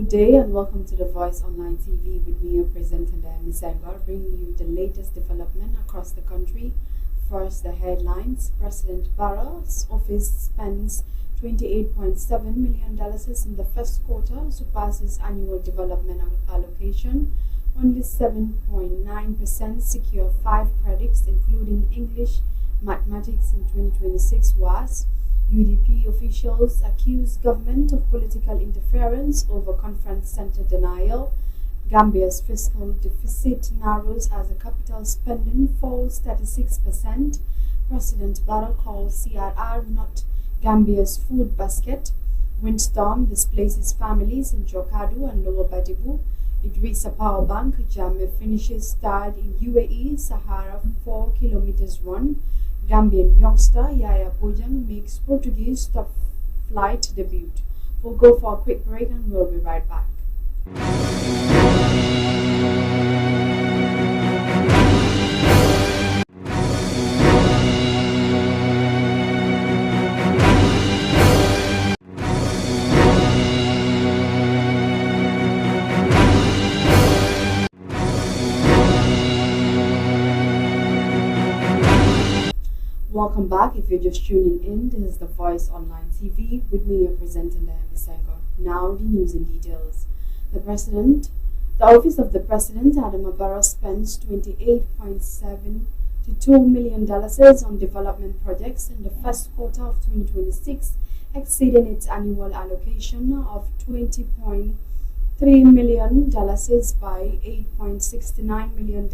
day and welcome to the Voice Online TV with me, your presenter, Ms. Sengar, bringing you the latest development across the country. First, the headlines. President Barrow's office spends $28.7 million in the first quarter, surpasses annual development allocation. Only 7.9% secure 5 credits, including English, mathematics in 2026 was. UDP officials accuse government of political interference over conference center denial. Gambia's fiscal deficit narrows as a capital spending falls 36%. President Barrow calls CRR not Gambia's food basket. Windstorm displaces families in Jokadu and Lower Badibu. Idrissa Power Bank Jammeh finishes third in UAE Sahara 4 kilometers run. Gambian youngster Yaya Bojang makes Portuguese top flight debut. We'll go for a quick break and we'll be right back. Welcome back. If you're just tuning in, this is the Voice Online TV with me, your presenter, Ms. Sengar. Now, the news in details. The Office of the President, Adama Barrow, spends $28.72 million on development projects in the first quarter of 2026, exceeding its annual allocation of $20.3 million by $8.69 million,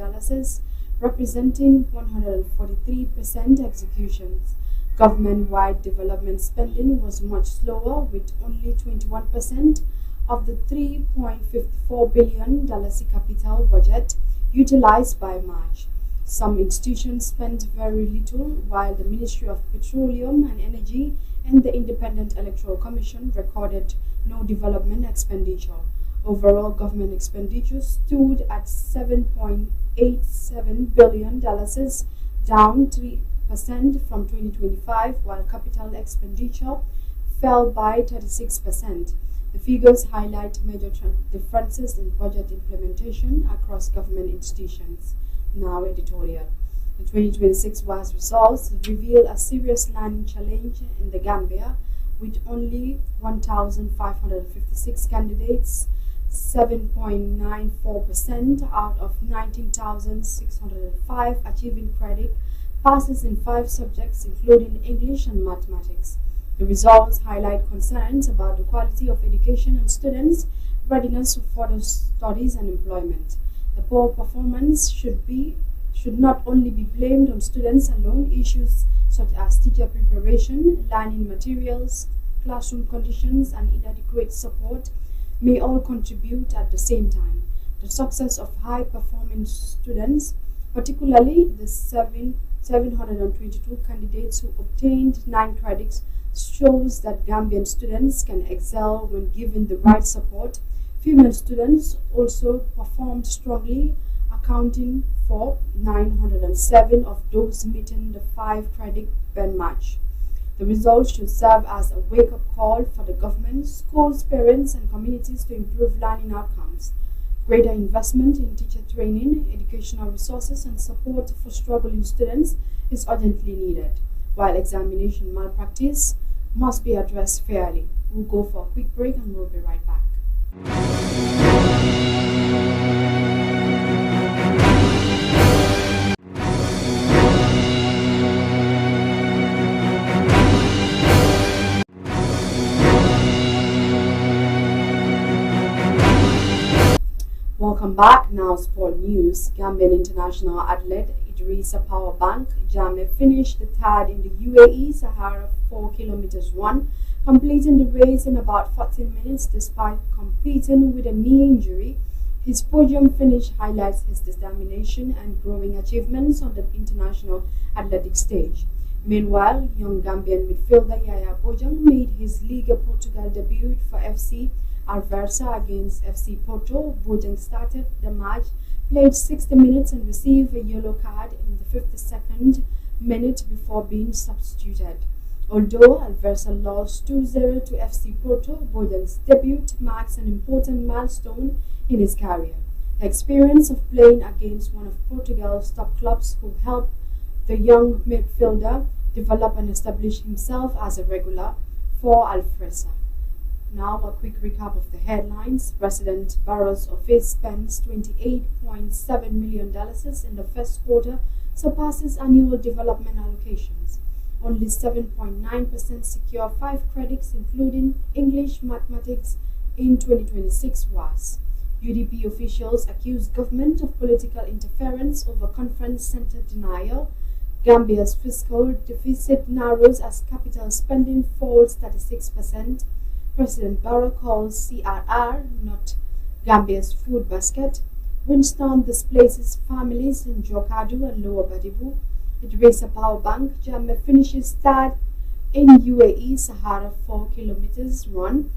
representing 143% executions. Government-wide development spending was much slower, with only 21% of the $3.54 billion capital budget utilized by March. Some institutions spent very little, while the Ministry of Petroleum and Energy and the Independent Electoral Commission recorded no development expenditure. Overall government expenditure stood at $7.87 billion, down 3% from 2025, while capital expenditure fell by 36%. The figures highlight major differences in budget implementation across government institutions. Now, editorial. The 2026 WAS results reveal a serious learning challenge in the Gambia, with only 1,556 candidates, 7.94% out of 19,605 achieving credit passes in 5 subjects, including English and mathematics. The results highlight concerns about the quality of education and students' readiness for further studies and employment. The poor performance should not only be blamed on students alone. Issues such as teacher preparation, learning materials, classroom conditions, and inadequate support may all contribute at the same time. The success of high-performing students, particularly the 722 candidates who obtained 9 credits, shows that Gambian students can excel when given the right support. Female students also performed strongly, accounting for 907 of those meeting the 5-credit benchmark. The results should serve as a wake-up call for the government, schools, parents, and communities to improve learning outcomes. Greater investment in teacher training, educational resources, and support for struggling students is urgently needed, while examination malpractice must be addressed fairly. We'll go for a quick break and we'll be right back. Welcome back. Now, sport news. Gambian international athlete Idrissa Power Bank Jammeh finished the third in the UAE Sahara 4 kilometers run, completing the race in about 14 minutes despite competing with a knee injury. His podium finish highlights his determination and growing achievements on the international athletic stage. Meanwhile, young Gambian midfielder Yaya Bojang made his Liga Portugal debut for FC Alversa against FC Porto. Bojang started the match, played 60 minutes and received a yellow card in the 52nd minute before being substituted. Although Alversa lost 2-0 to FC Porto, Bojan's debut marks an important milestone in his career. The experience of playing against one of Portugal's top clubs will help the young midfielder develop and establish himself as a regular for Alversa. Now, a quick recap of the headlines. President Barro's office spends $28.7 million in the first quarter, surpasses annual development allocations. Only 7.9% secure 5 credits, including English, mathematics, in 2026 was. UDP officials accuse government of political interference over conference center denial. Gambia's fiscal deficit narrows as capital spending falls 36%. President Barrow calls CRR not Gambia's food basket. Windstorm displaces families in Jokadu and Lower Badibu. Idrissa Power Bank, Jammeh finishes third in UAE Sahara 4 kilometers run.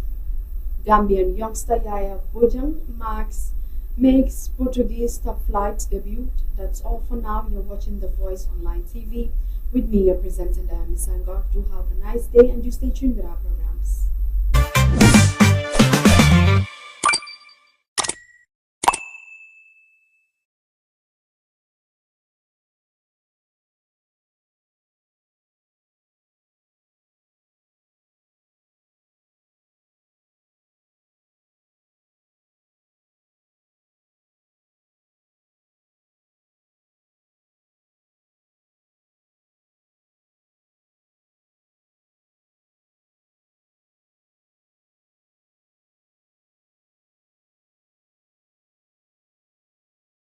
Gambian youngster Yaya Bojang makes Portuguese top flight debut. That's all for now. You're watching The Voice Online TV with me, your presenter, Diana Sangor. Do have a nice day and do stay tuned with our programs.